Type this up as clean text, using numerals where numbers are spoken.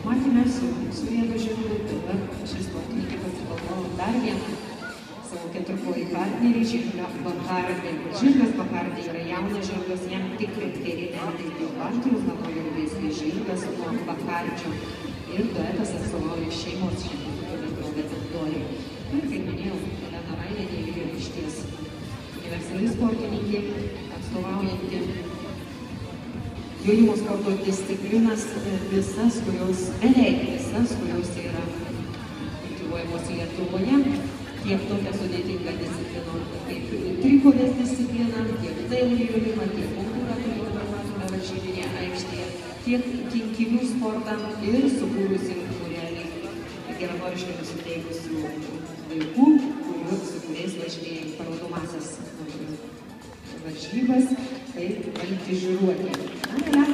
matėme su vienu žirgu, dabar šis sportininkė pasigalvojo dar vieną savo keturkojį partnerį, žirgą Bachardį. Žirgas Bachardį yra jaunas žirgas, jam tik 5 metai dėl partijos, galvoju vėskai žirgas nuo Bachardžio. Ir duetas atstovauja šeimos šeimos bendrovė Viktorija. Ir kaip minėjau, Elena Rainė yra išties universali sportininkė, atstovaujanti jojimo sporto disciplinas visas, beveik visas, kurios yra kultivuojamos Lietuvoje. Tiek tokia sudėtinga disciplina, kaip trikovės disciplina, tiek dailų jojimą, tiek kultūrą, kurį dabar matome varžybinėje aikštėje, tiek kinkinių sportą ir sukūrusi būrelį geranoriškai nusiteikusių vaikų, su kuriais važinėja į parodomąsias varžybas, kaip valyti žiūruotę.